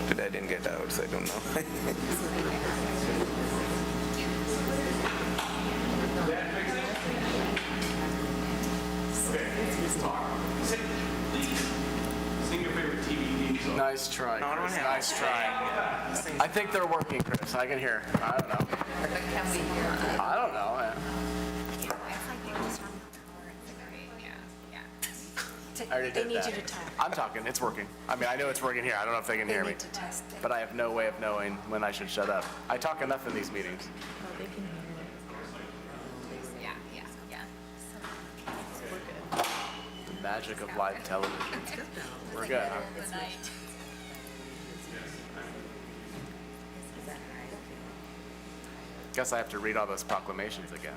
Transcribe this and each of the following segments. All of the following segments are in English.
Today I didn't get out, so I don't know. Sing your favorite TV theme song. Nice try, No, I don't Chris. have Nice try. I think they're working, Chris. I can hear. I don't know. I don't know. Man. I already They did need that. you to talk. I'm talking. It's working. I mean, I know it's working here. I don't know if they can They hear me. need to test it. But I have no way of knowing when I should shut up. I talk enough in these meetings. The magic of live television. We're good, huh? Guess I have to read all those proclamations again.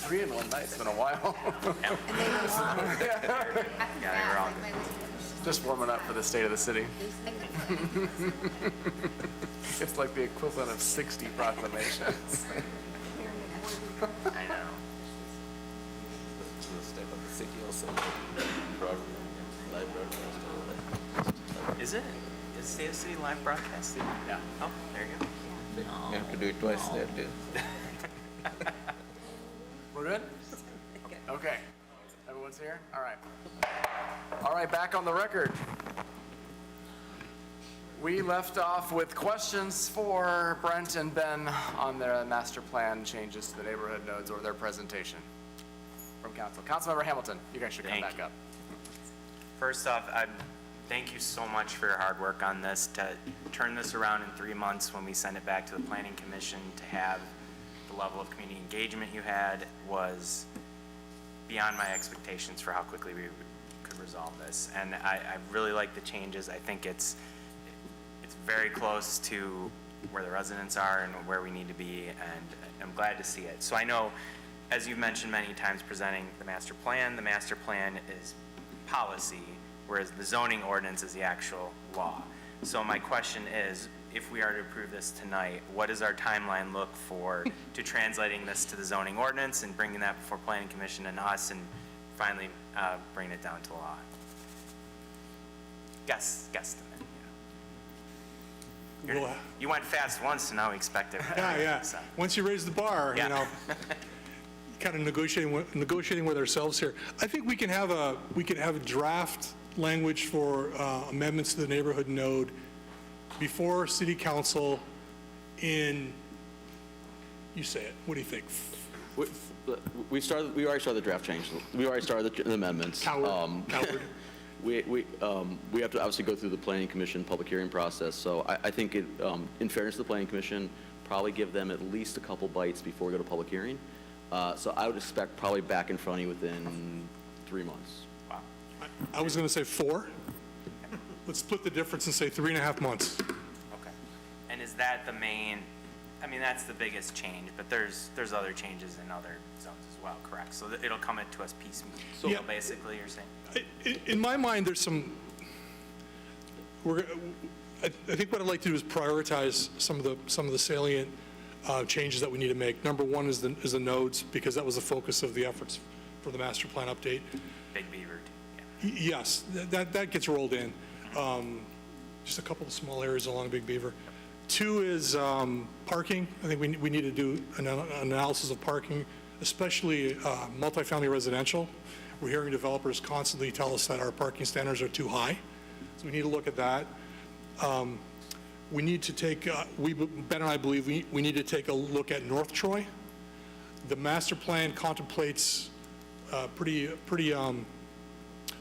3 in one night. It's been a while. Just warming up for the state of the city. It's like the equivalent of 60 proclamations. I know. Step of the city also. Live broadcast. Is it? Is State of the City live broadcast? Yeah. Oh, there you go. You have to do it twice there too. We're good? Okay. Everyone's here? All right. All right, back on the record. We left off with questions for Brent and Ben on their master plan changes to the neighborhood nodes or their presentation from council. Councilmember Hamilton, you guys should come Thank back you. up. First off, thank you so much for your hard work on this. To turn this around in 3 months when we send it back to the Planning Commission, to have the level of community engagement you had was beyond my expectations for how quickly we could resolve this. And I really like the changes. I think it's very close to where the residents are and where we need to be, and I'm glad to see it. So I know, as you've mentioned many times presenting the master plan is policy, whereas the zoning ordinance is the actual law. So my question is, if we are to approve this tonight, what does our timeline look for to translating this to the zoning ordinance and bringing that before Planning Commission and us and finally bringing it down to law? Guesstimate. Well, You went fast once, and now we expect it. yeah. Once you raise the bar, Yeah. you know, kind of negotiating with ourselves here. I think we can have a draft language for amendments to the neighborhood node before City Council in, you say it, what do you think? We already started the draft change. We already started the amendments. Coward. We have to obviously go through the Planning Commission public hearing process. So I think it, in fairness to the Planning Commission, probably give them at least a couple bites before we go to public hearing. So I would expect probably back in front of you within 3 months. Wow. I was going to say 4. Let's split the difference and say 3.5 months. Okay. And is that the main, I mean, that's the biggest change, but there's other changes in other zones as well, correct? So it'll come into us piecemeal, Yeah. basically, you're saying? In my mind, there's some, I think what I'd like to do is prioritize some of the salient changes that we need to make. Number one is the nodes, because that was the focus of the efforts for the master plan update. Big Beaver, yeah. Yes, that gets rolled in. Just a couple of small areas along Big Beaver. 2 is parking. I think we need to do an analysis of parking, especially multifamily residential. We're hearing developers constantly tell us that our parking standards are too high, so we need to look at that. We need to take, Ben and I believe we need to take a look at North Troy. The master plan contemplates pretty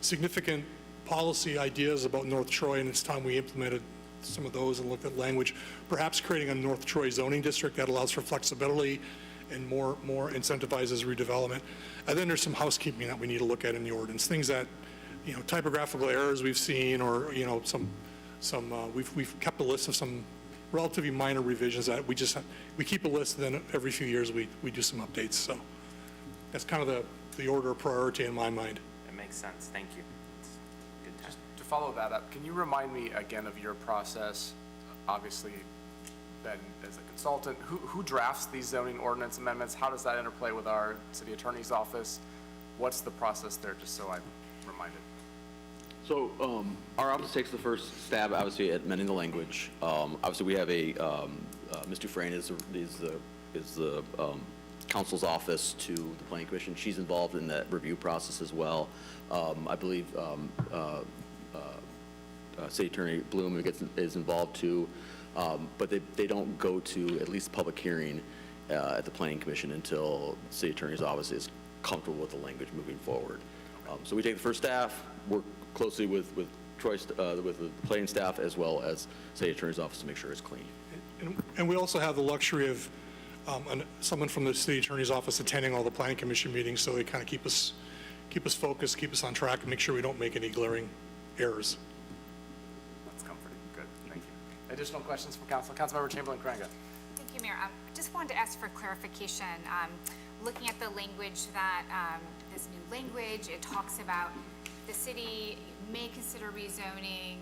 significant policy ideas about North Troy, and it's time we implemented some of those and looked at language, perhaps creating a North Troy zoning district that allows for flexibility and more incentivizes redevelopment. And then there's some housekeeping that we need to look at in the ordinance, things that, you know, typographical errors we've seen, or, you know, we've kept a list of some relatively minor revisions that we keep a list, and then every few years we do some updates. So that's kind of the order of priority in my mind. That makes sense, thank you. Good time. Just to follow that up, can you remind me again of your process? Obviously, Ben, as a consultant, who drafts these zoning ordinance amendments? How does that interplay with our city attorney's office? What's the process there, just so I'm reminded? So our office takes the first stab, obviously, at amending the language. Obviously, we have Ms. Dufresne is the council's office to the planning commission. She's involved in that review process as well. I believe City Attorney Bloom is involved too, but they don't go to at least public hearing at the planning commission until the city attorney's office is comfortable with the language moving forward. So we take the first staff, work closely with Troy, with the planning staff, as well as city attorney's office to make sure it's clean. And we also have the luxury of someone from the city attorney's office attending all the planning commission meetings, so they kind of keep us focused, keep us on track, and make sure we don't make any glaring errors. That's comforting. Good. Thank you. Additional questions from council? Councilmember Chamberlain-Craig. Thank you, Mayor. Just wanted to ask for clarification. Looking at the language that, this new language, it talks about the city may consider rezoning.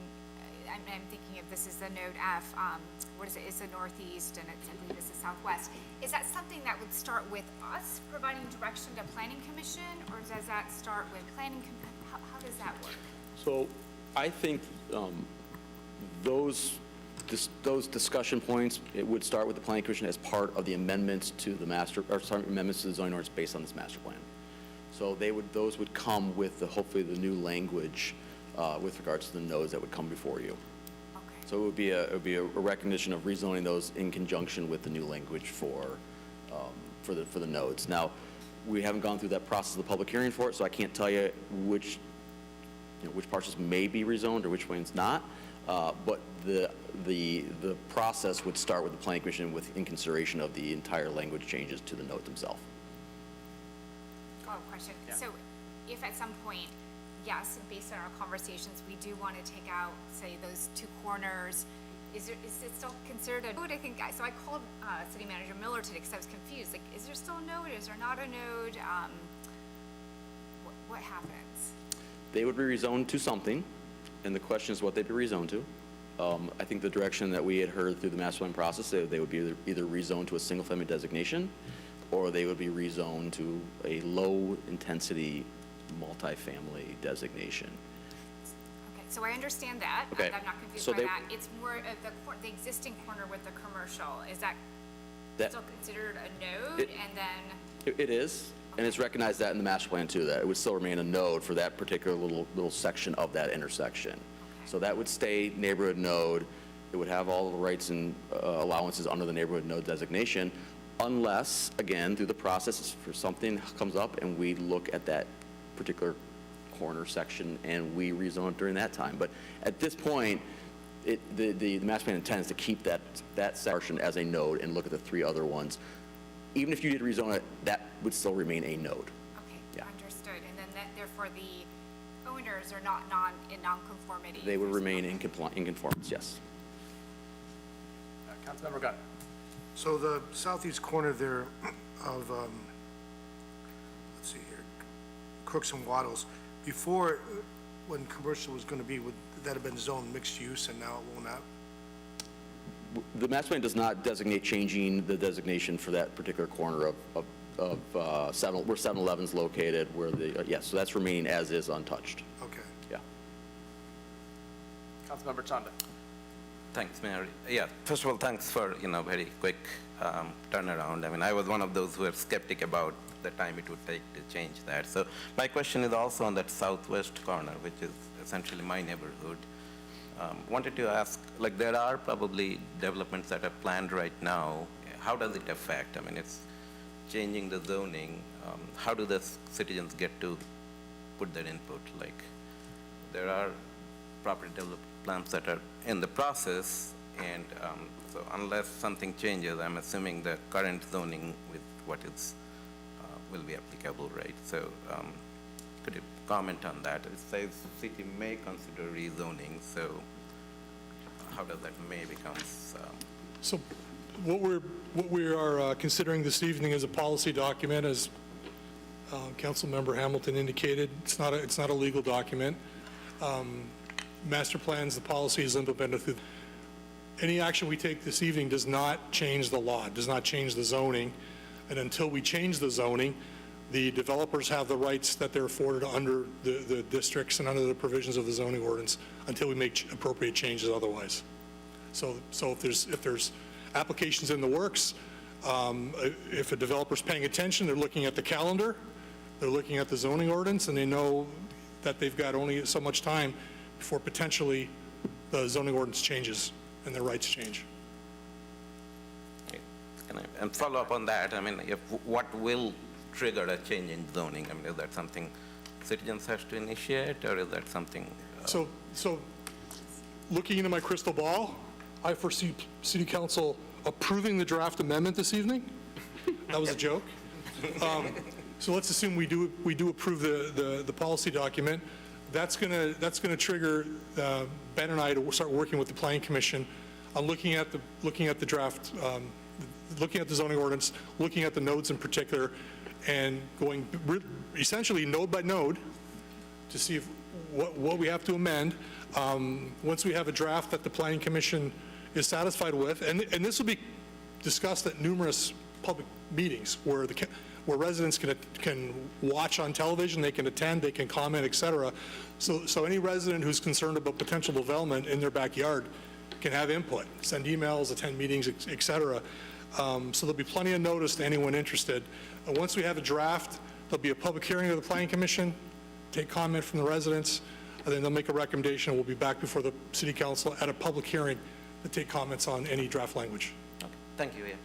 I'm thinking of this as the node F. What is it? It's the northeast, and it's, I believe it's the southwest. Is that something that would start with us providing direction to planning commission, or does that start with planning? How does that work? So I think those discussion points, it would start with the planning commission as part of the amendments to the amendments to the zoning ordinance based on this master plan. So those would come with hopefully the new language with regards to the nodes that would come before you. Okay. So it would be a recognition of rezoning those in conjunction with the new language for the nodes. Now, we haven't gone through that process of the public hearing for it, so I can't tell you which parcels may be rezoned or which ones not. But the process would start with the planning commission in consideration of the entire language changes to the nodes themselves. Question. Yeah. So if at some point, yes, based on our conversations, we do want to take out, say, those two corners, is it still considered a node? I think, so I called City Manager Miller today because I was confused. Like, is there still a node? Is there not a node? What happens? They would be rezoned to something, and the question is what they'd be rezoned to. I think the direction that we had heard through the master plan process, they would be either rezoned to a single-family designation, or they would be rezoned to a low-intensity multifamily designation. Okay, so I understand that. Okay. I'm not confused So by that. It's more of the existing corner with the commercial. Is that still considered a node? And then It is, and it's recognized that in the master plan too, that it would still remain a node for that particular little section of that intersection. So that would stay neighborhood node. It would have all the rights and allowances under the neighborhood node designation, unless, again, through the process, for something comes up and we look at that particular corner section and we rezone it during that time. But at this point, the master plan intends to keep that section as a node and look at the three other ones. Even if you did rezone it, that would still remain a node. okay, Yeah. understood. And then therefore the owners are not in nonconformity. They would remain in conformance, yes. Councilmember Gunn. So the southeast corner there of, let's see here, Crooks and Waddles, before, when commercial was going to be, would that have been zoned mixed use, and now it will not? The master plan does not designate changing the designation for that particular corner of where 7-Eleven's located, where yes, so that's remaining as is, untouched. Okay. Yeah. Councilmember Chanda. Thanks, Mayor. Yeah, first of all, thanks for, very quick turnaround. I mean, I was one of those who were skeptic about the time it would take to change that. So my question is also on that southwest corner, which is essentially my neighborhood. Wanted to ask, like, there are probably developments that are planned right now. How does it affect? I mean, it's changing the zoning. How do the citizens get to put their input? Like, there are property development plans that are in the process, and so unless something changes, I'm assuming the current zoning with what is will be applicable, right? So could you comment on that? It says city may consider rezoning, so how does that may becomes? So what we are considering this evening is a policy document, as Councilmember Hamilton indicated. It's not a legal document. Master plans, the policy is implemented through. Any action we take this evening does not change the law, does not change the zoning. And until we change the zoning, The developers have the rights that they're afforded under the districts and under the provisions of the zoning ordinance until we make appropriate changes otherwise. So if there's applications in the works, if a developer's paying attention, they're looking at the calendar, they're looking at the zoning ordinance, and they know that they've got only so much time before potentially the zoning ordinance changes and their rights change. And follow up on that, I mean, what will trigger a change in zoning? I mean, is that something citizens have to initiate, or is that something? So looking into my crystal ball, I foresee City Council approving the draft amendment this evening. That was a joke. So let's assume we do approve the policy document. That's gonna trigger Ben and I to start working with the Planning Commission on looking at the draft, looking at the zoning ordinance, looking at the nodes in particular, and going essentially node by node to see what we have to amend. Once we have a draft that the Planning Commission is satisfied with, and this will be discussed at numerous public meetings where residents can watch on television, they can attend, they can comment, et cetera. So any resident who's concerned about potential development in their backyard can have input, send emails, attend meetings, et cetera. So there'll be plenty of notice to anyone interested. Once we have a draft, there'll be a public hearing of the Planning Commission, take comment from the residents, and then they'll make a recommendation. We'll be back before the City Council at a public hearing to take comments on any draft language. Okay. Thank you, yeah.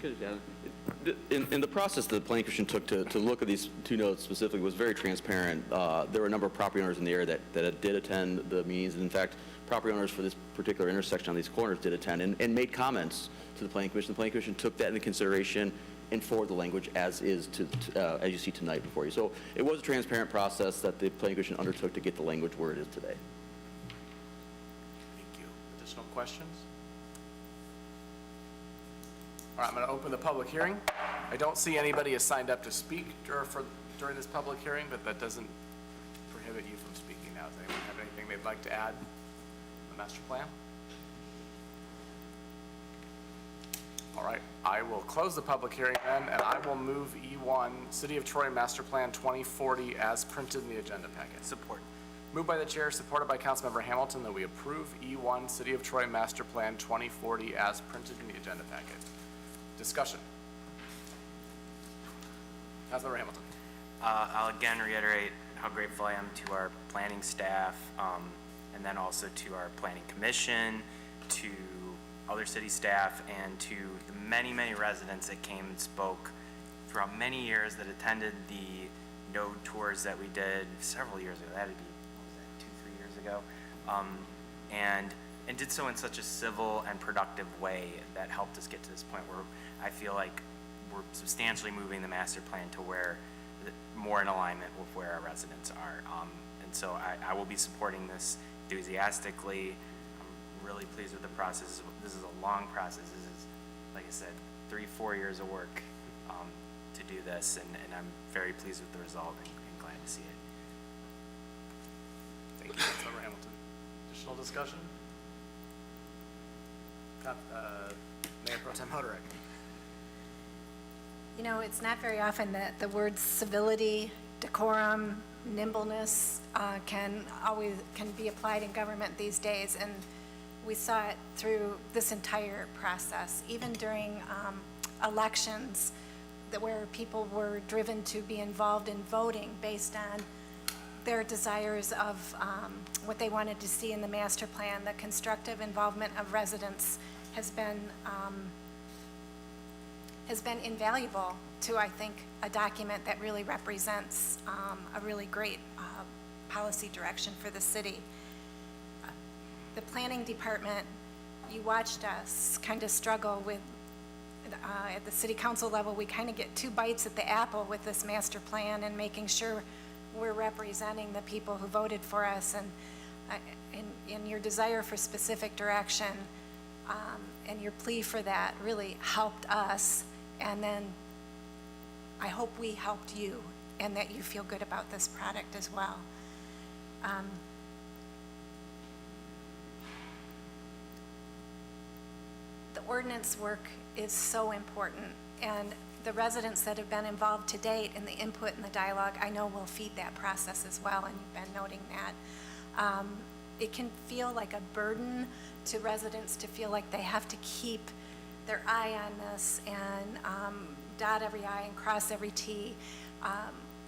Good, yeah. In the process that the Planning Commission took to look at these two nodes specifically was very transparent. There were a number of property owners in the area that did attend the meetings, and in fact, property owners for this particular intersection on these corners did attend and made comments to the Planning Commission. The Planning Commission took that into consideration and forward the language as is as you see tonight before you. So it was a transparent process that the Planning Commission undertook to get the language where it is today. Thank you. Additional questions? All right, I'm going to open the public hearing. I don't see anybody has signed up to speak during this public hearing, but that doesn't prohibit you from speaking now. Does anyone have anything they'd like to add on the master plan? All right, I will close the public hearing then, and I will move E1, City of Troy Master Plan 2040 as printed in the agenda packet. Support. Moved by the chair, supported by Councilmember Hamilton, that we approve E1, City of Troy Master Plan 2040 as printed in the agenda packet. Discussion. Councilmember Hamilton. I'll again reiterate how grateful I am to our planning staff, and then also to our planning commission, to other city staff, and to the many, many residents that came and spoke throughout many years that attended the node tours that we did several years ago. That'd be, what was that, 2-3 years ago? And did so in such a civil and productive way that helped us get to this point where I feel like we're substantially moving the master plan to where more in alignment with where our residents are. And so I will be supporting this enthusiastically. I'm really pleased with the process. This is a long process. This is, like I said, 3-4 years of work to do this, and I'm very pleased with the result and glad to see it. Thank you, Councilmember Hamilton. Additional discussion? Mayor Pro Tem Hoderick. You know, it's not very often that the words civility, decorum, nimbleness can be applied in government these days, and we saw it through this entire process, even during elections, where people were driven to be involved in voting based on their desires of what they wanted to see in the master plan. The constructive involvement of residents has been invaluable to, I think, a document that really represents a really great policy direction for the city. The planning department, you watched us kind of struggle with, at the city council level, we kind of get 2 bites at the apple with this master plan and making sure we're representing the people who voted for us, and in your desire for specific direction and your plea for that really helped us, and then I hope we helped you and that you feel good about this product as well. The ordinance work is so important, and the residents that have been involved to date and the input and the dialogue, I know will feed that process as well, and you've been noting that. It can feel like a burden to residents to feel like they have to keep their eye on this and dot every I and cross every T.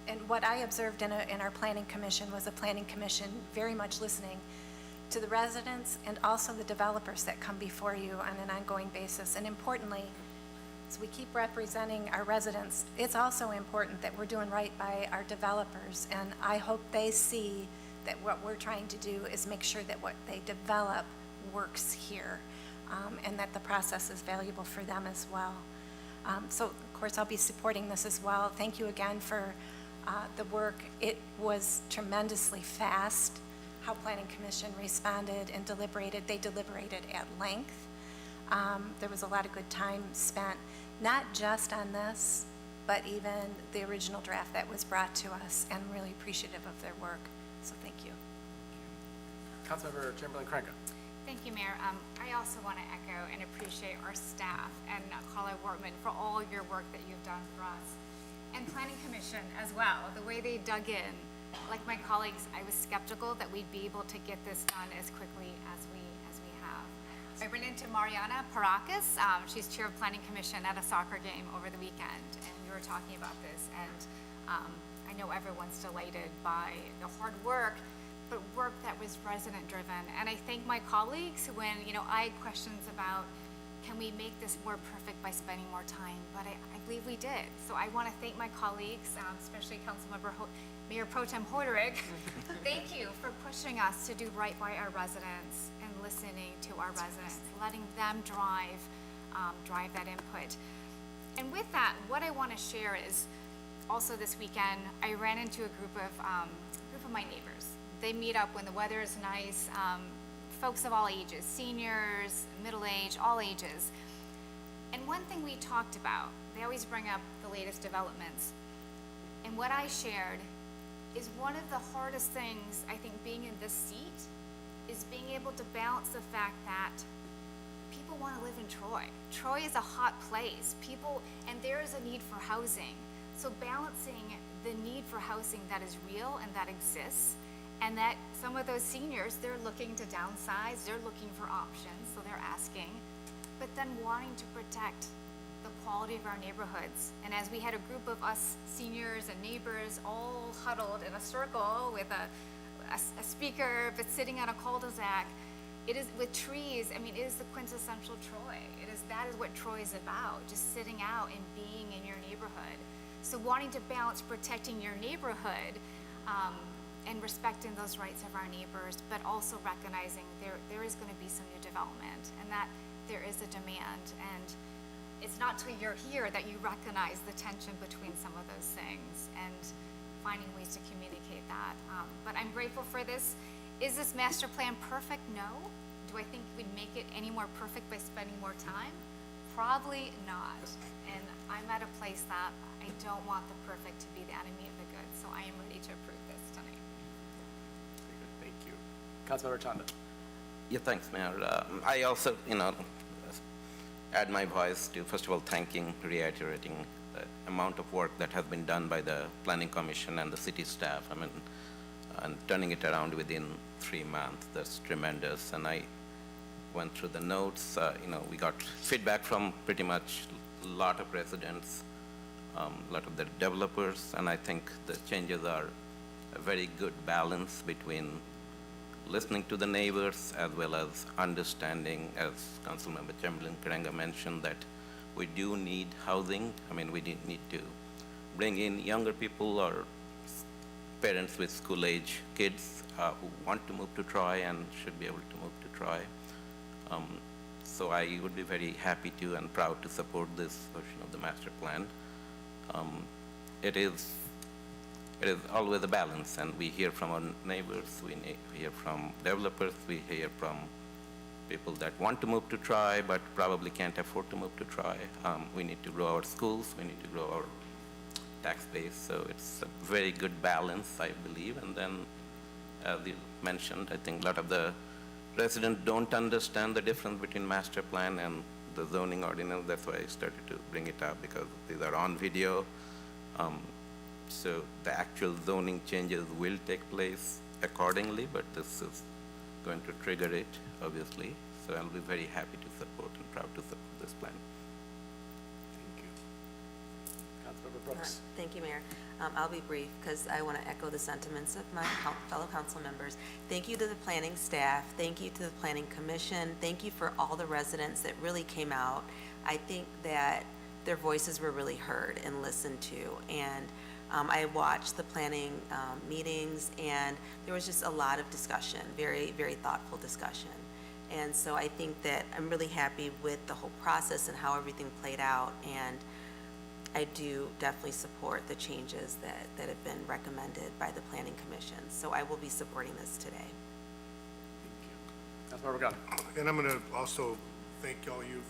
And what I observed in our planning commission was a planning commission very much listening to the residents and also the developers that come before you on an ongoing basis. And importantly, as we keep representing our residents, it's also important that we're doing right by our developers. And I hope they see that what we're trying to do is make sure that what they develop works here, and that the process is valuable for them as well. So, of course, I'll be supporting this as well. Thank you again for the work. It was tremendously fast how Planning Commission responded and deliberated. They deliberated at length. There was a lot of good time spent, not just on this, but even the original draft that was brought to us, and I'm really appreciative of their work. So thank you. Councilmember Chamberlain-Cranka. Thank you, Mayor. I also want to echo and appreciate our staff and Carla Wortman for all your work that you've done for us. And Planning Commission as well, the way they dug in. Like my colleagues, I was skeptical that we'd be able to get this done as quickly as we have. I ran into Mariana Paracas. She's chair of Planning Commission at a soccer game over the weekend, and we were talking about this. And I know everyone's delighted by the hard work, but work that was resident driven. And I thank my colleagues when, I had questions about, can we make this more perfect by spending more time? But I believe we did. So I want to thank my colleagues, especially Councilmember Mayor Pro Tem Hoderick. Thank you for pushing us to do right by our residents and listening to our residents, letting them drive that input. And with that, what I want to share is also this weekend, I ran into a group of my neighbors. They meet up when the weather is nice, folks of all ages, seniors, middle age, all ages. And one thing we talked about, they always bring up the latest developments. And what I shared is one of the hardest things, I think, being in this seat is being able to balance the fact that people want to live in Troy. Troy is a hot place. And there is a need for housing. So balancing the need for housing that is real and that exists, and that some of those seniors, they're looking to downsize, they're looking for options, so they're asking, but then wanting to protect the quality of our neighborhoods. And as we had a group of us seniors and neighbors all huddled in a circle with a speaker, but sitting on a cul-de-sac, it is with trees. I mean, it is the quintessential Troy. That is what Troy is about, just sitting out and being in your neighborhood. So wanting to balance protecting your neighborhood and respecting those rights of our neighbors, but also recognizing there is going to be some new development and that there is a demand. And it's not till you're here that you recognize the tension between some of those things and finding ways to communicate that. But I'm grateful for this. Is this master plan perfect? No. Do I think we'd make it any more perfect by spending more time? Probably not. And I'm at a place that I don't want the perfect to be the enemy of the good. So I am ready to approve this tonight. Thank you. Councilmember Chanda. Yeah, thanks, Mayor. I also, add my voice to, first of all, reiterating the amount of work that has been done by the Planning Commission and the city staff. I mean, and turning it around within 3 months, that's tremendous. And I went through the notes, we got feedback from pretty much a lot of residents, a lot of the developers, and I think the changes are a very good balance between listening to the neighbors as well as understanding, as Councilmember Chamberlain-Cranka mentioned, that we do need housing. I mean, we need to bring in younger people or parents with school-age kids who want to move to Troy and should be able to move to Troy. So I would be very happy to and proud to support this version of the master plan. It is always a balance, and we hear from our neighbors, we hear from developers, we hear from people that want to move to Troy but probably can't afford to move to Troy. We need to grow our schools, we need to grow our tax base, so it's a very good balance, I believe. And then, as you mentioned, I think a lot of the residents don't understand the difference between master plan and the zoning ordinance. That's why I started to bring it up, because these are on video. So the actual zoning changes will take place accordingly, but this is going to trigger it, obviously. So I'll be very happy to support and proud to support this plan. Thank you. Councilmember Brooks. Thank you, Mayor. I'll be brief because I want to echo the sentiments of my fellow council members. Thank you to the planning staff. Thank you to the planning commission. Thank you for all the residents that really came out. I think that their voices were really heard and listened to. And I watched the planning meetings, and there was just a lot of discussion, very, very thoughtful discussion. And so I think that I'm really happy with the whole process and how everything played out. And I do definitely support the changes that have been recommended by the Planning Commission. So I will be supporting this today. Thank you. Councilmember Gunn. And I'm going to also thank all you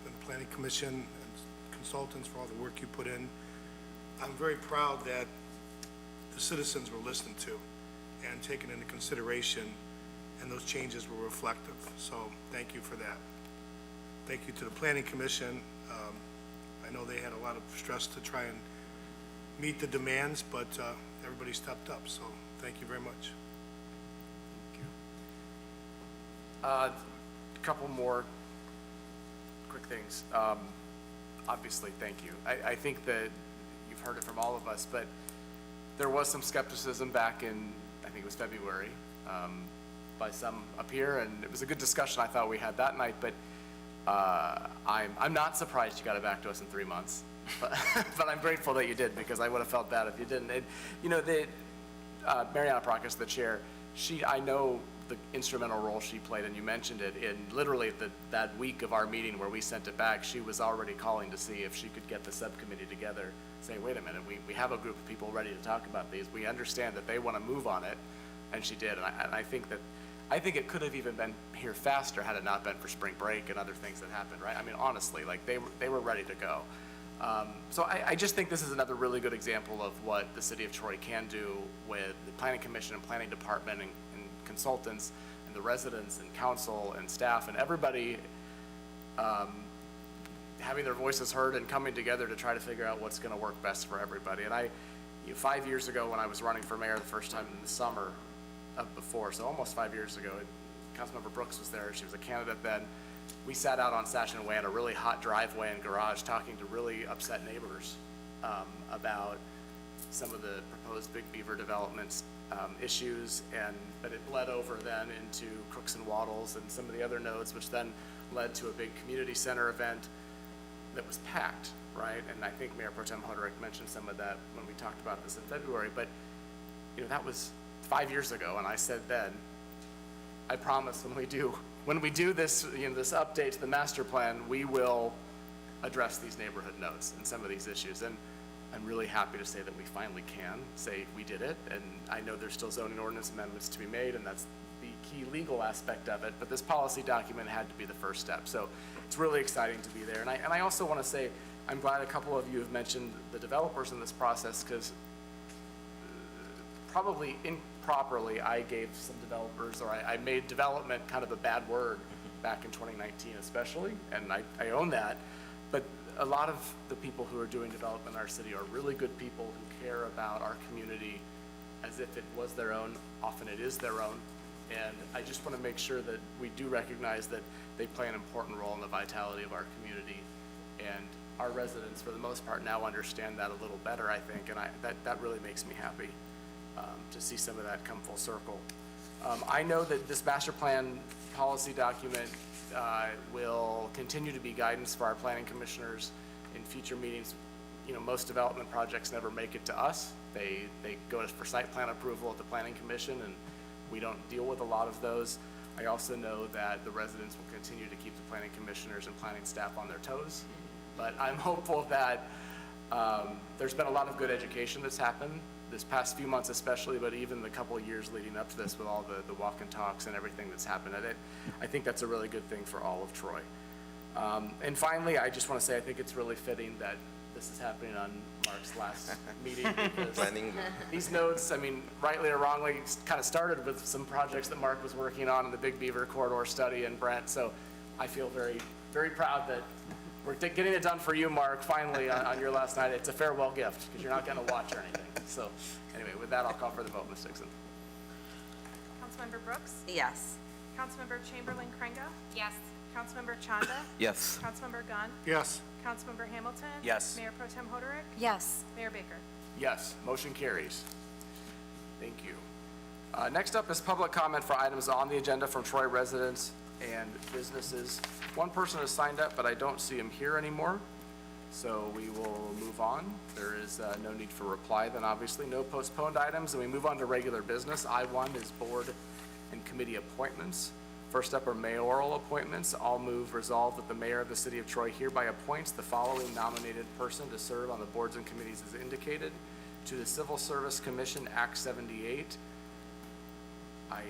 in the Planning Commission and consultants for all the work you put in. I'm very proud that the citizens were listened to and taken into consideration, and those changes were reflective. So thank you for that. Thank you to the Planning Commission. I know they had a lot of stress to try and meet the demands, but everybody stepped up, so thank you very much. A couple more quick things. Obviously, thank you. I think that you've heard it from all of us, but there was some skepticism back in, I think it was February, by some up here, and it was a good discussion I thought we had that night, but I'm not surprised you got it back to us in 3 months, but I'm grateful that you did, because I would have felt bad if you didn't. And, you know, Mariana Prokis, the chair, I know the instrumental role she played, and you mentioned it, in literally that week of our meeting where we sent it back, she was already calling to see if she could get the subcommittee together, saying, wait a minute, we have a group of people ready to talk about these. We understand that they want to move on it, and she did. And I think it could have even been here faster had it not been for spring break and other things that happened, right? I mean, honestly, like they were ready to go. So I just think this is another really good example of what the city of Troy can do with the planning commission and planning department and consultants and the residents and council and staff and everybody having their voices heard and coming together to try to figure out what's going to work best for everybody. And 5 years ago when I was running for mayor the first time in the summer of before, so almost 5 years ago, Councilmember Brooks was there. She was a candidate then. We sat out on Sachin Way in a really hot driveway and garage talking to really upset neighbors about some of the proposed Big Beaver developments issues, but it bled over then into Crooks and Waddles and some of the other nodes, which then led to a big community center event that was packed, right? And I think Mayor Pro Tem Hoderick mentioned some of that when we talked about this in February, but you know, that was 5 years ago, and I said then, I promise when we do this, you know, this update to the master plan, we will address these neighborhood nodes and some of these issues. And I'm really happy to say that we finally can say we did it. And I know there's still zoning ordinance amendments to be made, and that's the key legal aspect of it. But this policy document had to be the first step. So it's really exciting to be there. And I also want to say, I'm glad a couple of you have mentioned the developers in this process, because probably improperly, I gave some developers, or I made development kind of a bad word back in 2019 especially, and I own that. But a lot of the people who are doing development in our city are really good people who care about our community as if it was their own. Often it is their own. And I just want to make sure that we do recognize that they play an important role in the vitality of our community. And our residents, for the most part, now understand that a little better, I think, and that really makes me happy to see some of that come full circle. I know that this master plan policy document will continue to be guidance for our planning commissioners in future meetings. You know, most development projects never make it to us. They go for site plan approval at the planning commission, and we don't deal with a lot of those. I also know that the residents will continue to keep the planning commissioners and planning staff on their toes, but I'm hopeful that there's been a lot of good education that's happened this past few months especially, but even the couple of years leading up to this with all the walk and talks and everything that's happened at it. I think that's a really good thing for all of Troy. And finally, I just want to say I think it's really fitting that this is happening on Mark's last meeting, because these nodes, I mean, rightly or wrongly, kind of started with some projects that Mark was working on in the Big Beaver corridor study and Brent, so I feel very very proud that we're getting it done for you, Mark, finally, on your last night. It's a farewell gift, because you're not going to watch or anything. So, anyway, with that, I'll call for the vote, Ms. Dixon. Councilmember Brooks? Yes. Councilmember Chamberlain Craig? Yes. Councilmember Chanda? Yes. Councilmember Gunn? Yes. Councilmember Hamilton? Yes. Mayor Pro Tem Hoderick? Yes. Mayor Baker? Yes, motion carries. Thank you. Next up is public comment for items on the agenda from Troy residents and businesses. One person has signed up, but I don't see him here anymore, so we will move on. There is no need for reply then, obviously. No postponed items, and we move on to regular business. I-1 is board and committee appointments. First up are mayoral appointments. I'll move resolve that the mayor of the city of Troy hereby appoints the following nominated person to serve on the boards and committees as indicated. To the Civil Service Commission, Act 78. I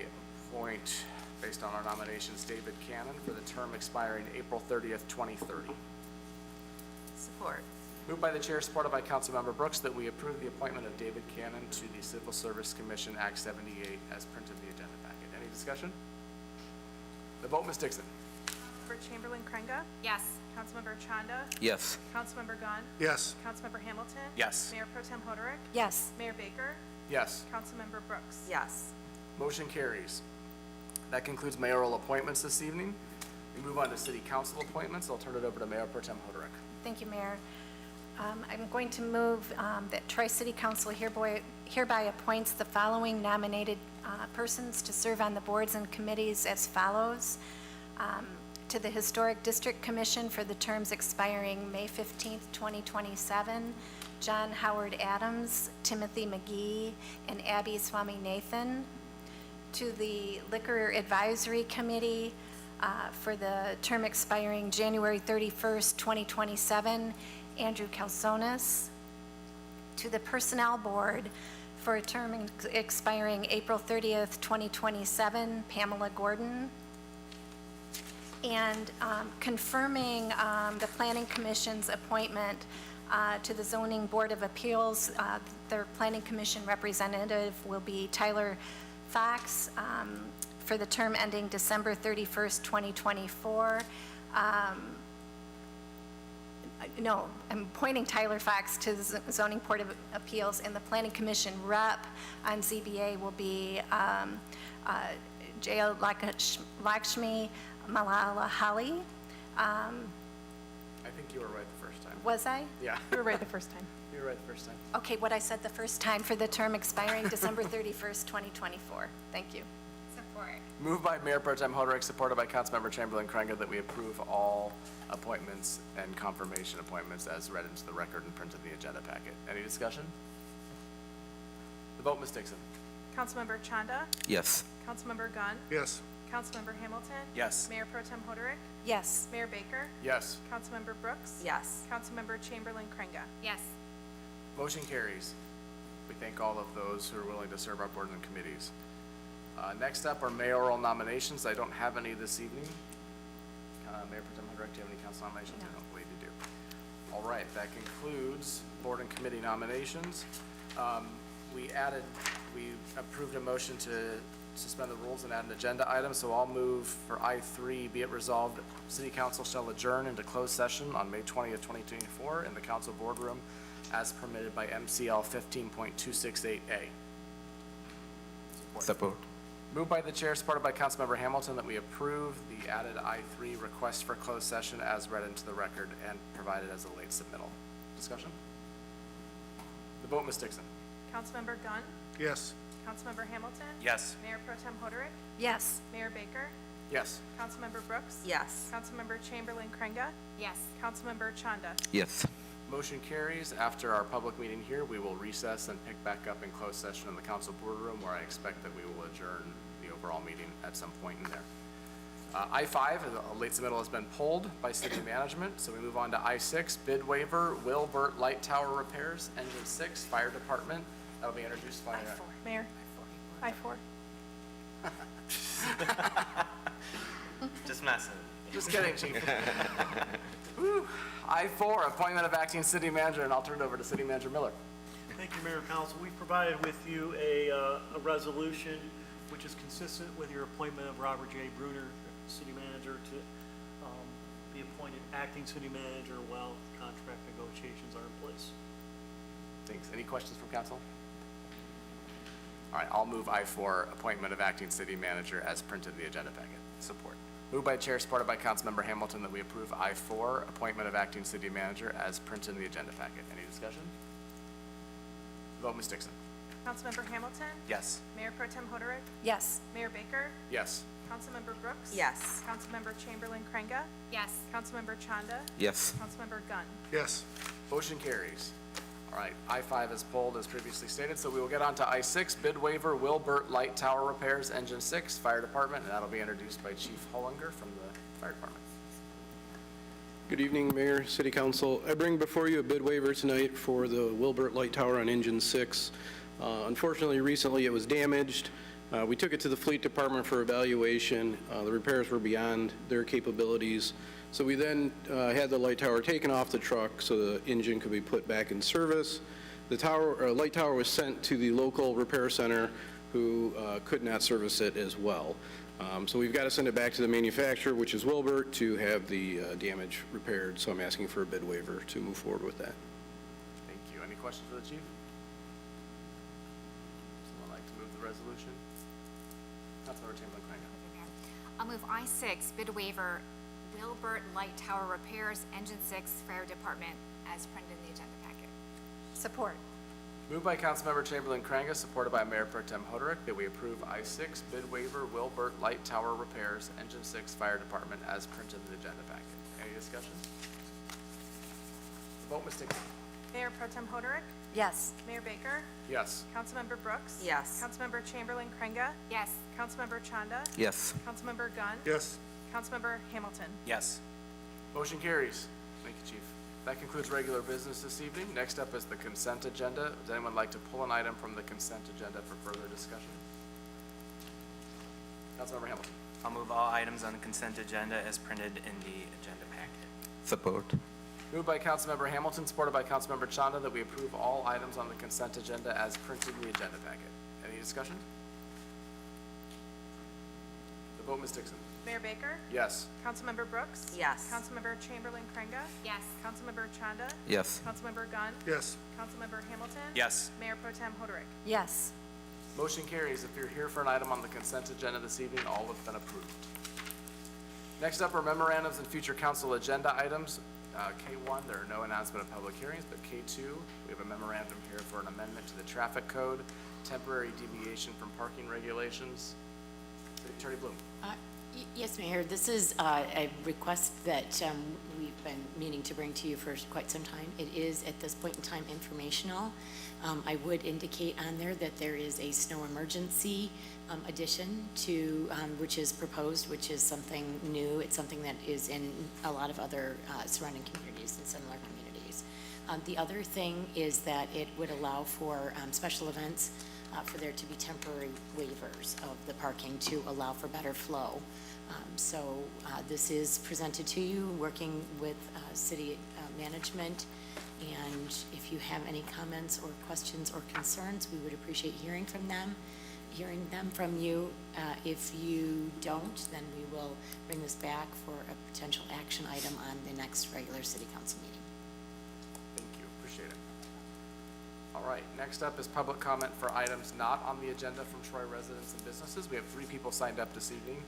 appoint, based on our nominations, David Cannon for the term expiring April 30th, 2030. Support. Moved by the chair, supported by Councilmember Brooks, that we approve the appointment of David Cannon to the Civil Service Commission, Act 78, as printed in the agenda packet. Any discussion? The vote, Ms. Dixon. Councilmember Chamberlain Craig? Yes. Councilmember Chanda? Yes. Councilmember Gunn? Yes. Councilmember Hamilton? Yes. Mayor Pro Tem Hoderick? Yes. Mayor Baker? Yes. Councilmember Brooks? Yes. Motion carries. That concludes mayoral appointments this evening. We move on to city council appointments. I'll turn it over to Mayor Pro Tem Hoderick. Thank you, Mayor. I'm going to move that Troy City Council hereby appoints the following nominated persons to serve on the boards and committees as follows. To the Historic District Commission for the terms expiring May 15th, 2027, John Howard Adams, Timothy McGee, and Abby Swaminathan. To the Liquor Advisory Committee for the term expiring January 31st, 2027, Andrew Calzonis. To the Personnel Board for a term expiring April 30th, 2027, Pamela Gordon. And confirming the Planning Commission's appointment to the Zoning Board of Appeals. Their Planning Commission representative will be Tyler Fox for the term ending December 31st, 2024. No, I'm appointing Tyler Fox to the Zoning Board of Appeals, and the Planning Commission rep on ZBA will be Jaya Lakshmi Malalahali. I think you were right the first time. Was I? Yeah, You were right the first time. you were right the first time. Okay, what I said the first time for the term expiring December 31st, 2024. Thank you. Support. Moved by Mayor Pro Tem Hoderick, supported by Councilmember Chamberlain Craig, that we approve all appointments and confirmation appointments as read into the record and printed in the agenda packet. Any discussion? The vote, Ms. Dixon. Councilmember Chanda? Yes. Councilmember Gunn? Yes. Councilmember Hamilton? Yes. Mayor Pro Tem Hoderick? Yes. Mayor Baker? Yes. Councilmember Brooks? Yes. Councilmember Chamberlain Craig? Yes. Motion carries. We thank all of those who are willing to serve our boards and committees. Next up are mayoral nominations. I don't have any this evening. Mayor Pro Tem Hoderick, do you have any council nominations? No. I don't believe you do. All right, that concludes board and committee nominations. We approved a motion to suspend the rules and add an agenda item, so I'll move for I-3, be it resolved, City Council shall adjourn into closed session on May 20th, 2024 in the council boardroom as permitted by MCL 15.268A. Support. Moved by the chair, supported by Councilmember Hamilton, that we approve the added I-3 request for closed session as read into the record and provided as a late submittal. Discussion? The vote, Ms. Dixon. Councilmember Gunn? Yes. Councilmember Hamilton? Yes. Mayor Pro Tem Hoderick? Yes. Mayor Baker? Yes. Councilmember Brooks? Yes. Councilmember Chamberlain Craig? Yes. Councilmember Chanda? Yes. Motion carries. After our public meeting here, we will recess and pick back up in closed session in the council boardroom, where I expect that we will adjourn the overall meeting at some point in there. I-5, a late submittal has been pulled by city management, so we move on to I-6, bid waiver, Wilbert Light Tower repairs, engine 6, fire department. That'll be introduced by. Mayor? I-4. Just messing. Just kidding, chief. Whew. I-4, appointment of acting city manager, and I'll turn it over to city manager Miller. Thank you, Mayor and Council. We provided with you a resolution which is consistent with your appointment of Robert J. Bruner, city manager, to be the appointed acting city manager while contract negotiations are in place. Thanks. Any questions from council? All right, I'll move I4, appointment of acting city manager as printed in the agenda packet. Support. Moved by chair, supported by Councilmember Hamilton, that we approve I4, appointment of acting city manager as printed in the agenda packet. Any discussion? Vote, Ms. Dixon. Councilmember Hamilton? Yes. Mayor Pro Tem Hoderick? Yes. Mayor Baker? Yes. Councilmember Brooks? Yes. Councilmember Chamberlain Craig? Yes. Councilmember Chanda? Yes. Councilmember Gunn? Yes. Motion carries. All right, I5 is pulled as previously stated, so we will get on to I6, bid waiver, Wilbert Light Tower Repairs, Engine 6, Fire Department, and that'll be introduced by Chief Hollinger from the Fire Department. Good evening, Mayor, City Council. I bring before you a bid waiver tonight for the Wilbert Light Tower on Engine 6. Unfortunately, recently it was damaged. We took it to the Fleet Department for evaluation. The repairs were beyond their capabilities. So we then had the light tower taken off the truck so the engine could be put back in service. The light tower was sent to the local repair center who could not service it as well. So we've got to send it back to the manufacturer, which is Wilbert, to have the damage repaired. So I'm asking for a bid waiver to move forward with that. Thank you. Any questions for the chief? Someone like to move the resolution? Councilmember Chamberlain Craig. I'll move I6, bid waiver, Wilbert Light Tower Repairs, Engine 6, Fire Department, as printed in the agenda packet. Support. Moved by Councilmember Chamberlain Craig, supported by Mayor Pro Tem Hoderick, that we approve I6, bid waiver, Wilbert Light Tower Repairs, Engine 6, Fire Department, as printed in the agenda packet. Any discussion? Vote, Ms. Dixon. Mayor Pro Tem Hoderick? Yes. Mayor Baker? Yes. Councilmember Brooks? Yes. Councilmember Chamberlain Craig? Yes. Councilmember Chanda? Yes. Councilmember Gunn? Yes. Councilmember Hamilton? Yes. Motion carries. Thank you, Chief. That concludes regular business this evening. Next up is the consent agenda. Does anyone like to pull an item from the consent agenda for further discussion? Councilmember Hamilton. I'll move all items on the consent agenda as printed in the agenda packet. Support. Moved by Councilmember Hamilton, supported by Councilmember Chanda, that we approve all items on the consent agenda as printed in the agenda packet. Any discussion? The vote, Ms. Dixon. Mayor Baker? Yes. Councilmember Brooks? Yes. Councilmember Chamberlain Craig? Yes. Councilmember Chanda? Yes. Councilmember Gunn? Yes. Councilmember Hamilton? Yes. Mayor Pro Tem Hoderick? Yes. Motion carries. If you're here for an item on the consent agenda this evening, all have been approved. Next up are memorandums and future council agenda items. K1, there are no announcement of public hearings, but K2, we have a memorandum here for an amendment to the traffic code, temporary deviation from parking regulations. City Attorney Bloom. Yes, Mayor, this is a request that we've been meaning to bring to you for quite some time. It is, at this point in time, informational. I would indicate on there that there is a snow emergency addition to, which is proposed, which is something new. It's something that is in a lot of other surrounding communities and similar communities. The other thing is that it would allow for special events for there to be temporary waivers of the parking to allow for better flow. So this is presented to you, working with city management, and if you have any comments or questions or concerns, we would appreciate hearing them from you. If you don't, then we will bring this back for a potential action item on the next regular city council meeting. Thank you, appreciate it. All right, next up is public comment for items not on the agenda from Troy residents and businesses. We have 3 people signed up this evening.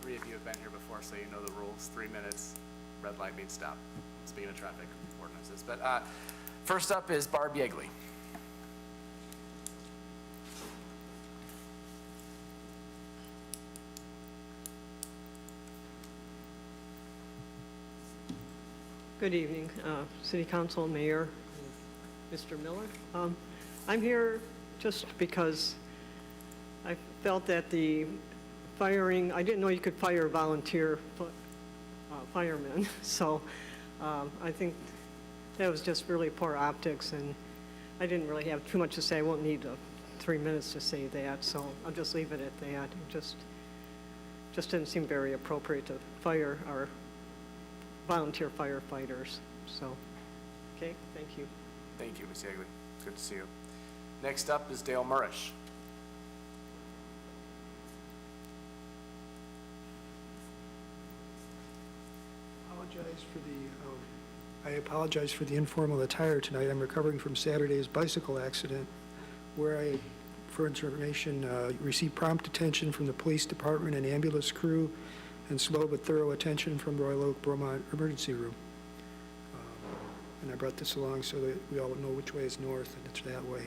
3 of you have been here before, so you know the rules. 3 minutes, red light means stop, speaking of traffic ordinances. But first up is Barb Yeagley. Good evening, City Council, Mayor, Mr. Miller. I'm here just because I felt that the firing, I didn't know you could fire volunteer firemen, so I think that was just really poor optics, and I didn't really have too much to say. I won't need 3 minutes to say that, so I'll just leave it at that. It just didn't seem very appropriate to fire our volunteer firefighters, so, okay, thank you. Thank you, Ms. Yeagley. Good to see you. Next up is Dale Murish. Apologize for the informal attire tonight. I'm recovering from Saturday's bicycle accident, where I, for information, received prompt attention from the police department and ambulance crew, and slow but thorough attention from Royal Oak Bromont Emergency Room. And I brought this along so that we all know which way is north, and it's that way.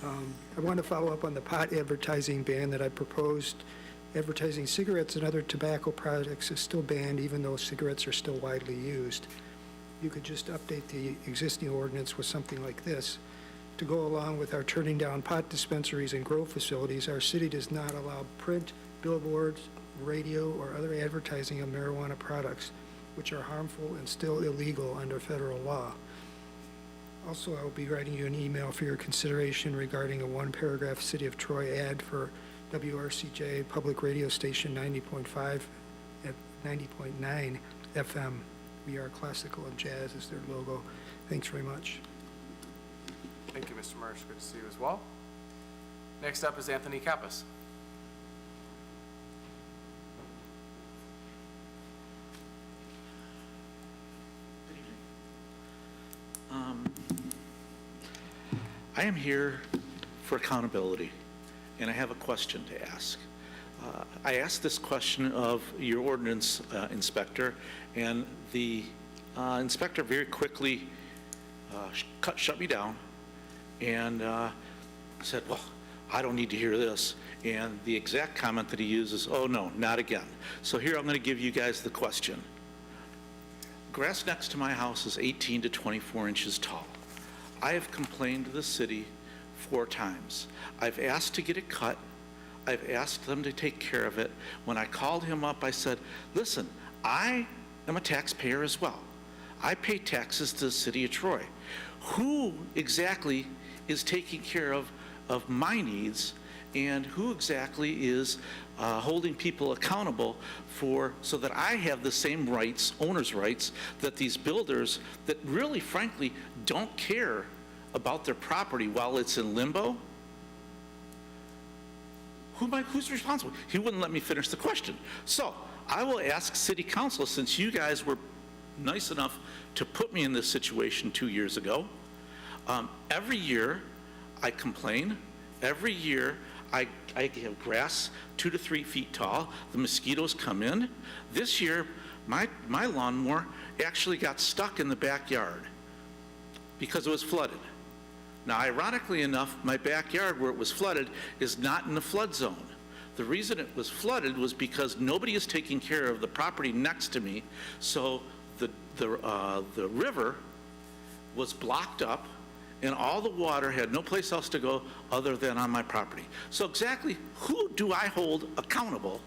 I want to follow up on the pot advertising ban that I proposed. Advertising cigarettes and other tobacco products is still banned, even though cigarettes are still widely used. You could just update the existing ordinance with something like this. To go along with our turning down pot dispensaries and grow facilities, our city does not allow print, billboards, radio, or other advertising of marijuana products, which are harmful and still illegal under federal law. Also, I will be writing you an email for your consideration regarding a one-paragraph City of Troy ad for WRCJ Public Radio Station 90.5 at 90.9 FM. We are classical and jazz is their logo. Thanks very much. Thank you, Mr. Marsh. Good to see you as well. Next up is Anthony Kappas. I am here for accountability, and I have a question to ask. I asked this question of your ordinance inspector, and the inspector very quickly shut me down and said, well, I don't need to hear this. And the exact comment that he uses, oh, no, not again. So here I'm going to give you guys the question. Grass next to my house is 18 to 24 inches tall. I have complained to the city 4 times. I've asked to get it cut. I've asked them to take care of it. When I called him up, I said, listen, I am a taxpayer as well. I pay taxes to the city of Troy. Who exactly is taking care of my needs, and who exactly is holding people accountable so that I have the same rights, owner's rights, that these builders that really, frankly, don't care about their property while it's in limbo? Who's responsible? He wouldn't let me finish the question. So I will ask City Council, since you guys were nice enough to put me in this situation 2 years ago. Every year I complain. Every year I have grass 2 to 3 feet tall. The mosquitoes come in. This year, my lawnmower actually got stuck in the backyard because it was flooded. Now, ironically enough, my backyard where it was flooded is not in the flood zone. The reason it was flooded was because nobody is taking care of the property next to me, so the river was blocked up, and all the water had no place else to go other than on my property. So exactly who do I hold accountable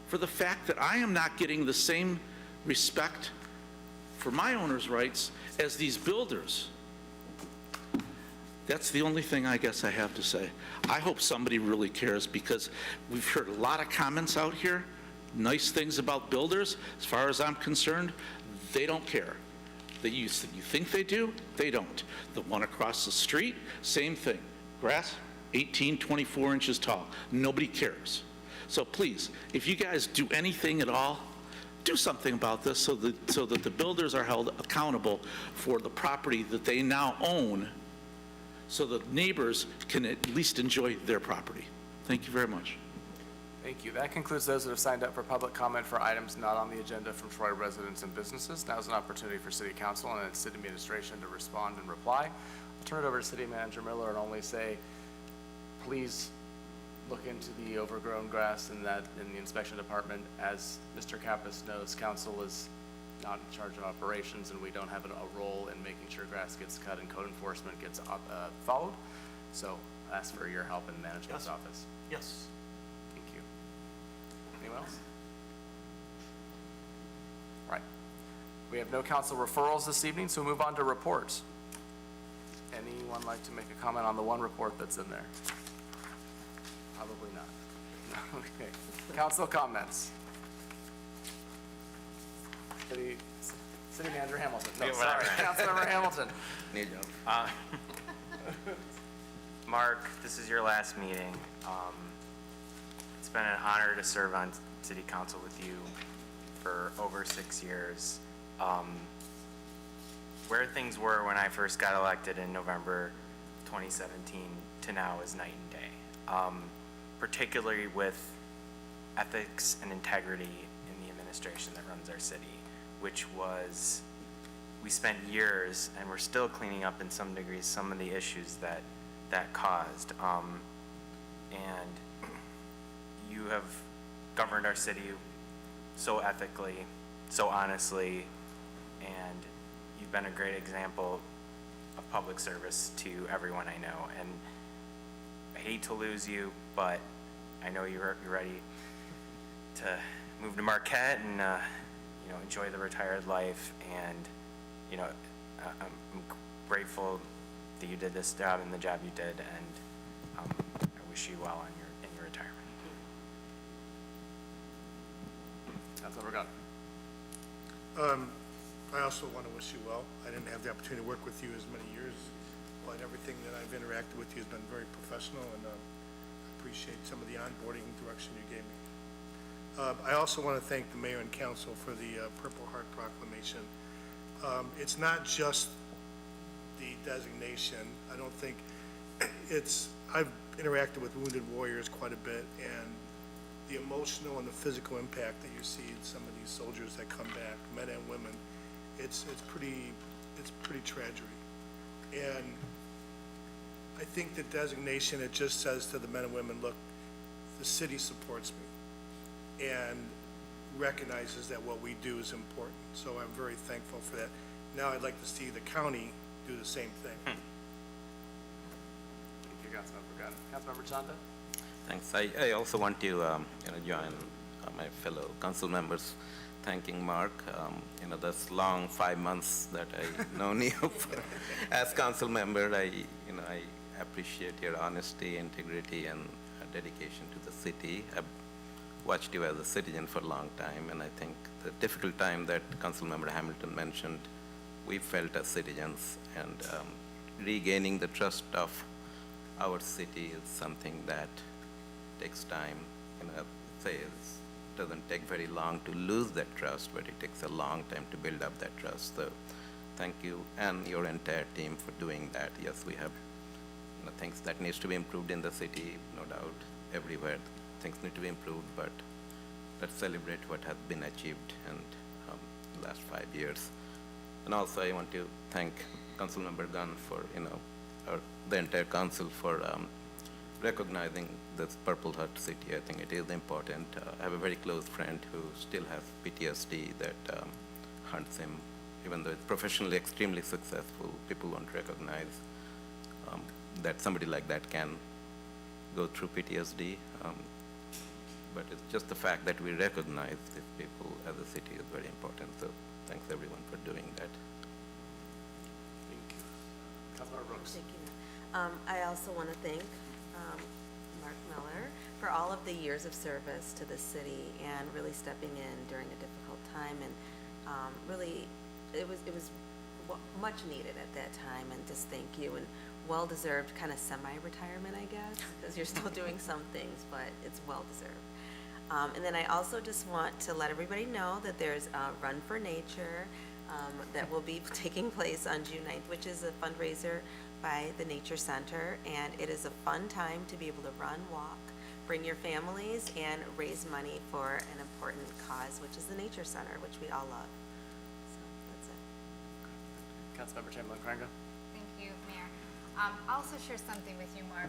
for the fact that I am not getting the same respect for my owner's rights as these builders? That's the only thing I guess I have to say. I hope somebody really cares, because we've heard a lot of comments out here, nice things about builders. As far as I'm concerned, they don't care. That you think they do, they don't. The one across the street, same thing. Grass, 18, 24 inches tall. Nobody cares. So please, if you guys do anything at all, do something about this so that the builders are held accountable for the property that they now own, so that neighbors can at least enjoy their property. Thank you very much. Thank you. That concludes those that have signed up for public comment for items not on the agenda from Troy residents and businesses. Now is an opportunity for City Council and its city administration to respond and reply. I'll turn it over to City Manager Miller and only say, please look into the overgrown grass in the inspection department. As Mr. Kappas knows, council is not in charge of operations, and we don't have a role in making sure grass gets cut and code enforcement gets followed. So ask for your help in management's office. Yes. Thank you. Anyone else? All right. We have no council referrals this evening, so we'll move on to reports. Anyone like to make a comment on the one report that's in there? Probably not. Okay. Council comments. City Manager Hamilton. No, Yeah, sorry. Councilmember Hamilton. New job. Mark, this is your last meeting. It's been an honor to serve on City Council with you. for over 6 years. Where things were when I first got elected in November 2017 to now is night and day, particularly with ethics and integrity in the administration that runs our city, which was, we spent years, and we're still cleaning up in some degrees some of the issues that caused. And you have governed our city so ethically, so honestly, and you've been a great example of public service to everyone I know. And I hate to lose you, but I know you're ready to move to Marquette and enjoy the retired life. And I'm grateful that you did this job and the job you did, and I wish you well in your retirement. Councilmember Gunn. I also want to wish you well. I didn't have the opportunity to work with you as many years, but everything that I've interacted with you has been very professional, and I appreciate some of the onboarding direction you gave me. I also want to thank the mayor and council for the Purple Heart proclamation. It's not just the designation. I don't think I've interacted with wounded warriors quite a bit, and the emotional and the physical impact that you see in some of these soldiers that come back, men and women, it's pretty tragic. And I think the designation, it just says to the men and women, look, the city supports me and recognizes that what we do is important. So I'm very thankful for that. Now I'd like to see the county do the same thing. Thank you, Councilmember Gunn. Councilmember Chanda? Thanks. I also want to join my fellow council members thanking Mark. This long 5 months that I known you as council member, I appreciate your honesty, integrity, and dedication to the city. I've watched you as a citizen for a long time, and I think the difficult time that Councilmember Hamilton mentioned, we felt as citizens, and regaining the trust of our city is something that takes time. It doesn't take very long to lose that trust, but it takes a long time to build up that trust. So thank you and your entire team for doing that. Yes, we have things that needs to be improved in the city, no doubt, everywhere. Things need to be improved, but let's celebrate what has been achieved in the last 5 years. And also I want to thank Councilmember Gunn for, or the entire council for recognizing this Purple Heart city. I think it is important. I have a very close friend who still has PTSD that haunts him, even though it's professionally extremely successful. People won't recognize that somebody like that can go through PTSD. But it's just the fact that we recognize these people as a city is very important. So thanks everyone for doing that. Thank you. Councilmember Brooks. Thank you. I also want to thank Mark Miller for all of the years of service to the city and really stepping in during a difficult time. And really, it was much needed at that time. And just thank you, and well-deserved kind of semi-retirement, I guess, because you're still doing some things, but it's well-deserved. And then I also just want to let everybody know that there's a Run for Nature that will be taking place on June 9th, which is a fundraiser by the Nature Center. And it is a fun time to be able to run, walk, bring your families, and raise money for an important cause, which is the Nature Center, which we all love. So that's it. Councilmember Chamberlain-Cranger. Thank you, Mayor. I'll also share something with you, Mark,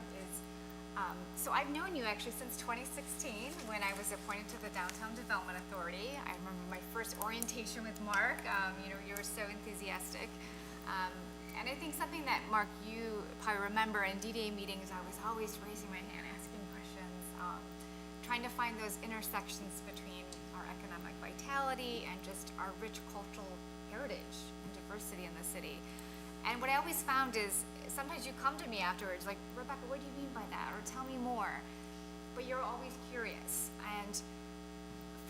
so I've known you actually since 2016 when I was appointed to the Downtown Development Authority. I remember my first orientation with Mark. You were so enthusiastic. And I think something that, Mark, you probably remember in DDA meetings, I was always raising my hand, asking questions, trying to find those intersections between our economic vitality and just our rich cultural heritage and diversity in the city. And what I always found is sometimes you come to me afterwards like, Rebecca, what do you mean by that? Or tell me more. But you're always curious. And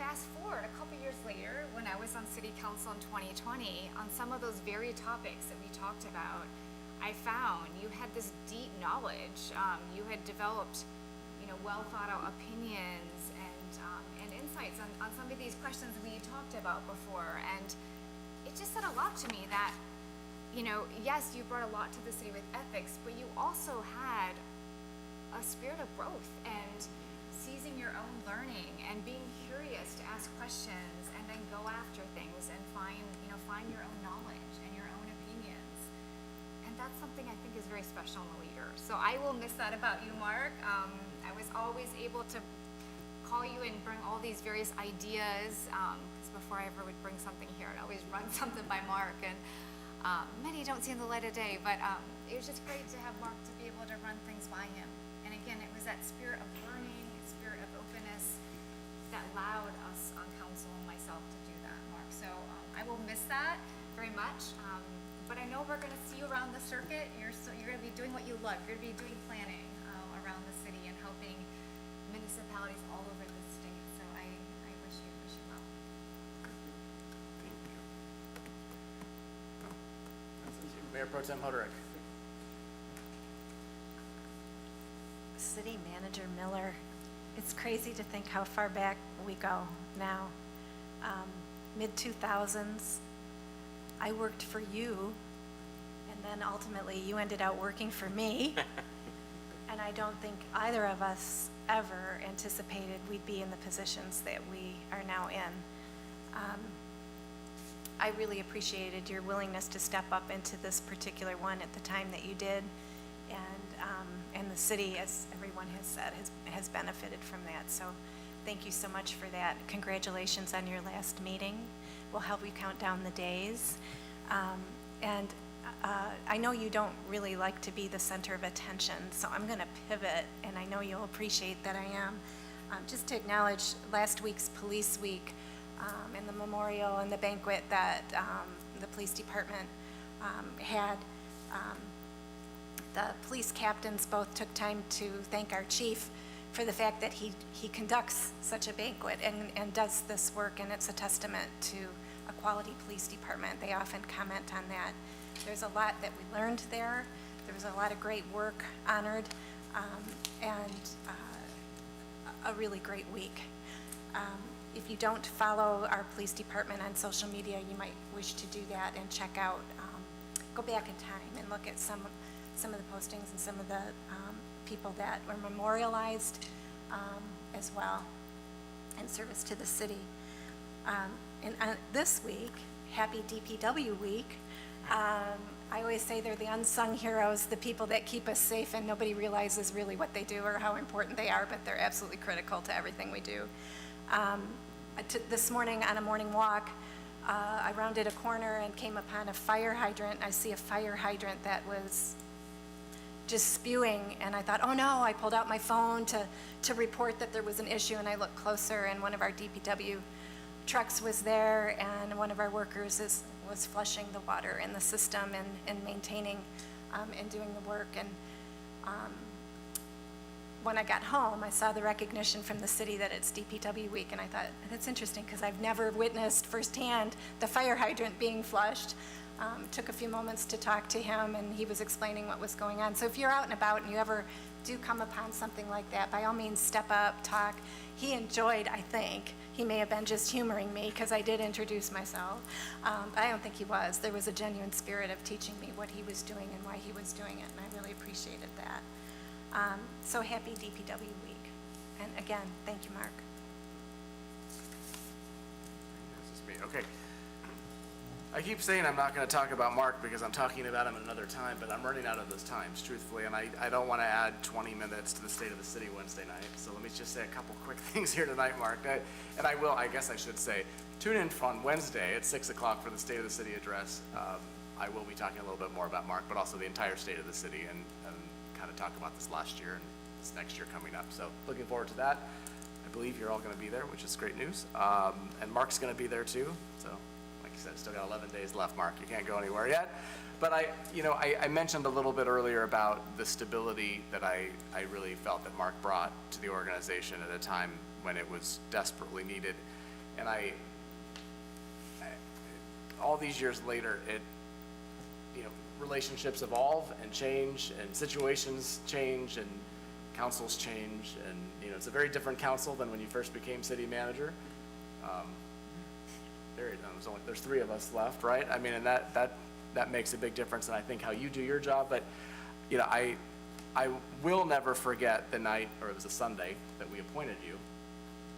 fast forward a couple years later, when I was on city council in 2020, on some of those very topics that we talked about, I found you had this deep knowledge. You had developed, well thought out opinions and insights on some of these questions we talked about before, and it just said a lot to me that, you know, yes, you brought a lot to the city with ethics, but you also had a spirit of growth and seizing your own learning and being curious to ask questions and then go after things and find your own knowledge and your own opinions. And that's something I think is very special in a leader. So I will miss that about you, Mark. I was always able to call you and bring all these various ideas, because before I ever would bring something here, I'd always run something by Mark, and many don't see the light of day, but it was just great to have Mark to be able to run things by him. And again, it was that spirit of learning, spirit of openness that allowed us on council and myself to do that, Mark. So I will miss that very much, but I know we're going to see you around the circuit. You're going to be doing what you love. You're going to be doing planning around the city and helping municipalities all over the state. So I wish you well. Mayor Pro Tem Hoderick. City Manager Miller, it's crazy to think how far back we go now. Mid-2000s, I worked for you, and then ultimately you ended up working for me. And I don't think either of us ever anticipated we'd be in the positions that we are now in. I really appreciated your willingness to step up into this particular one at the time that you did. And the city, as everyone has said, has benefited from that. So thank you so much for that. Congratulations on your last meeting. We'll help you count down the days. I know you don't really like to be the center of attention, so I'm going to pivot, and I know you'll appreciate that I am. Just to acknowledge last week's Police Week and the memorial and the banquet that the police department had. The police captains both took time to thank our chief for the fact that he conducts such a banquet and does this work, and it's a testament to a quality police department. They often comment on that. There's a lot that we learned there. There was a lot of great work honored, and a really great week. If you don't follow our police department on social media, you might wish to do that and check out, go back in time and look at some of the postings and some of the people that were memorialized as well in service to the city. And this week, happy DPW week. I always say they're the unsung heroes, the people that keep us safe, and nobody realizes really what they do or how important they are, but they're absolutely critical to everything we do. This morning on a morning walk, I rounded a corner and came upon a fire hydrant. I see a fire hydrant that was just spewing, and I thought, oh no. I pulled out my phone to report that there was an issue, and I looked closer, and one of our DPW trucks was there, and one of our workers was flushing the water in the system and maintaining and doing the work. And when I got home, I saw the recognition from the city that it's DPW week, and I thought, that's interesting, because I've never witnessed firsthand the fire hydrant being flushed. Took a few moments to talk to him, and he was explaining what was going on. So if you're out and about and you ever do come upon something like that, by all means, step up, talk. He enjoyed, I think, he may have been just humoring me because I did introduce myself, but I don't think he was. There was a genuine spirit of teaching me what he was doing and why he was doing it, and I really appreciated that. So happy DPW week. And again, thank you, Mark. This is me. Okay. I keep saying I'm not going to talk about Mark because I'm talking about him at another time, but I'm running out of those times, truthfully, and I don't want to add 20 minutes to the State of the City Wednesday night. So let me just say a couple quick things here tonight, Mark. And I guess I should say, tune in on Wednesday at 6 o'clock for the State of the City address. I will be talking a little bit more about Mark, but also the entire state of the city, and kind of talk about this last year and this next year coming up. So looking forward to that. I believe you're all going to be there, which is great news. And Mark's going to be there too. So like you said, still got 11 days left, Mark. You can't go anywhere yet. But I mentioned a little bit earlier about the stability that I really felt that Mark brought to the organization at a time when it was desperately needed. And all these years later, relationships evolve and change, and situations change, and councils change, and it's a very different council than when you first became city manager. there's three of us left, right? I mean, and that makes a big difference, and I think how you do your job, but, you know, I will never forget the night, or it was a Sunday, that we appointed you,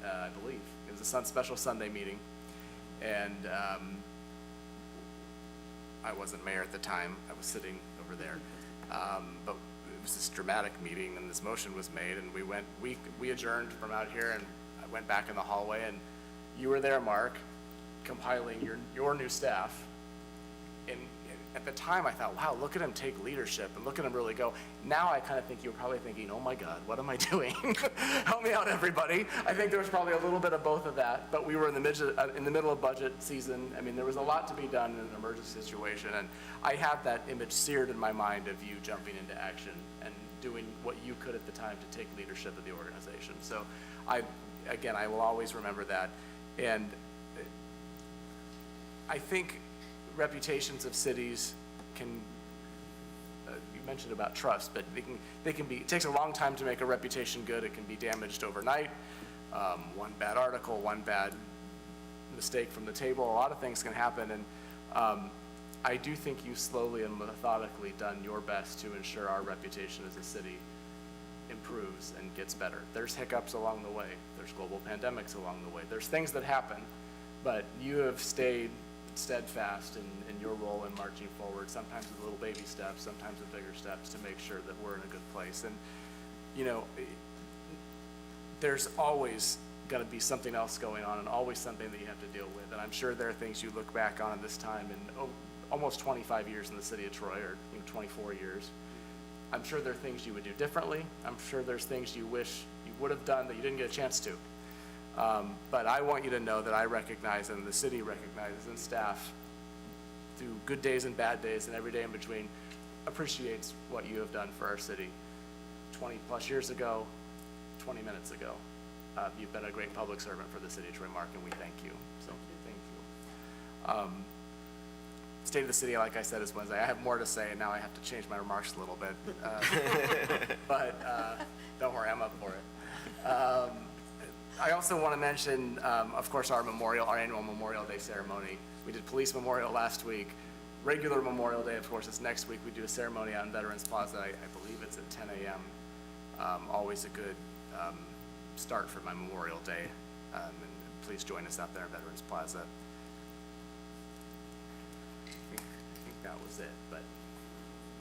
I believe. It was a special Sunday meeting, and I wasn't mayor at the time. I was sitting over there. But it was this dramatic meeting, and this motion was made, and we adjourned from out here, and I went back in the hallway, and you were there, Mark, compiling your new staff. And at the time, I thought, wow, look at him take leadership, and look at him really go. Now I kind of think you were probably thinking, oh my God, what am I doing? Help me out, everybody. I think there was probably a little bit of both of that, but we were in the middle of budget season. I mean, there was a lot to be done in an emergency situation, and I have that image seared in my mind of you jumping into action and doing what you could at the time to take leadership of the organization. So I will always remember that. And I think reputations of cities can, you mentioned about trust, but they can be, it takes a long time to make a reputation good. It can be damaged overnight. One bad article, one bad mistake from the table, a lot of things can happen. And I do think you've slowly and methodically done your best to ensure our reputation as a city improves and gets better. There's hiccups along the way. There's global pandemics along the way. There's things that happen, but you have stayed steadfast in your role in marching forward, sometimes with little baby steps, sometimes with bigger steps, to make sure that we're in a good place. And, you know, there's always going to be something else going on, and always something that you have to deal with. And I'm sure there are things you look back on this time in almost 25 years in the city of Troy, or 24 years. I'm sure there are things you would do differently. I'm sure there's things you wish you would have done that you didn't get a chance to. But I want you to know that I recognize, and the city recognizes, and staff, through good days and bad days and every day in between, appreciates what you have done for our city 20 plus years ago, 20 minutes ago. You've been a great public servant for the city of Troy, Mark, and we thank you. So thank you. State of the city, like I said, is Wednesday. I have more to say, and now I have to change my remarks a little bit. But don't worry, I'm up for it. I also want to mention, of course, our annual Memorial Day ceremony. We did Police Memorial last week. Regular Memorial Day, of course, is next week. We do a ceremony out in Veterans Plaza. I believe it's at 10 a.m. Always a good start for my Memorial Day. And please join us out there in Veterans Plaza. I think that was it, but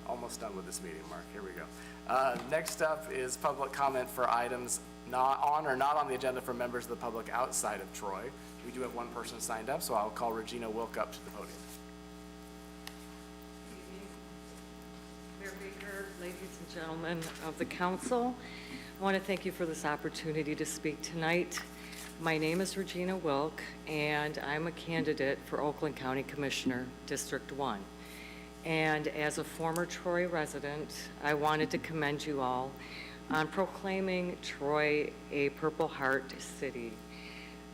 almost done with this meeting, Mark. Here we go. Next up is public comment for items not on or not on the agenda for members of the public outside of Troy. We do have one person signed up, so I'll call Regina Wilk up to the podium. Mayor Baker, ladies and gentlemen of the council, I want to thank you for this opportunity to speak tonight. My name is Regina Wilk, and I'm a candidate for Oakland County Commissioner, District 1. And as a former Troy resident, I wanted to commend you all on proclaiming Troy a Purple Heart city.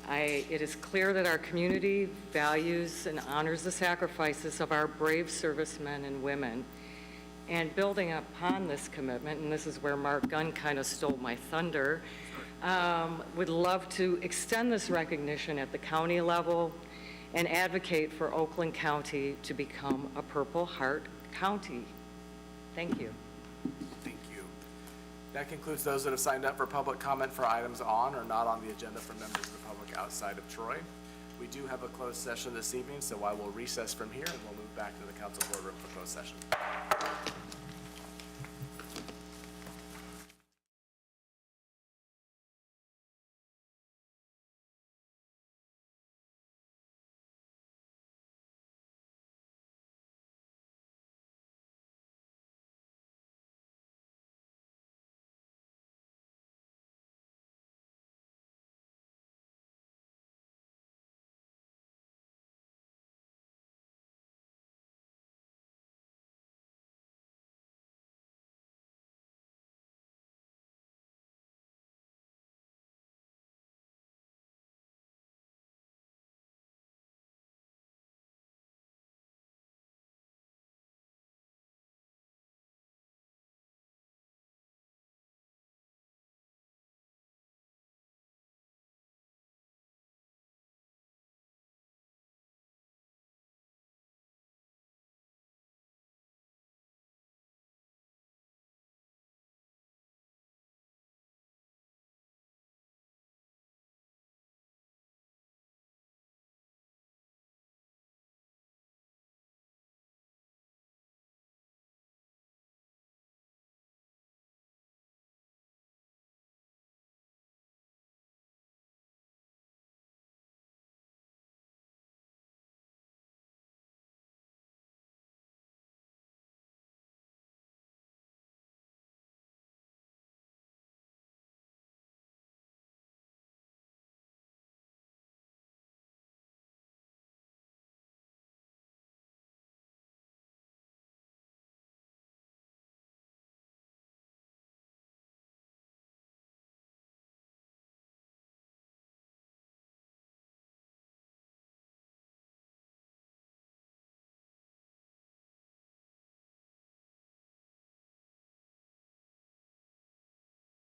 It is clear that our community values and honors the sacrifices of our brave servicemen and women. And building upon this commitment, and this is where Mark Gunn kind of stole my thunder, would love to extend this recognition at the county level and advocate for Oakland County to become a Purple Heart County. Thank you. Thank you. That concludes those that have signed up for public comment for items on or not on the agenda for members of the public outside of Troy. We do have a closed session this evening, so I will recess from here and we'll move back to the council boardroom for closed session.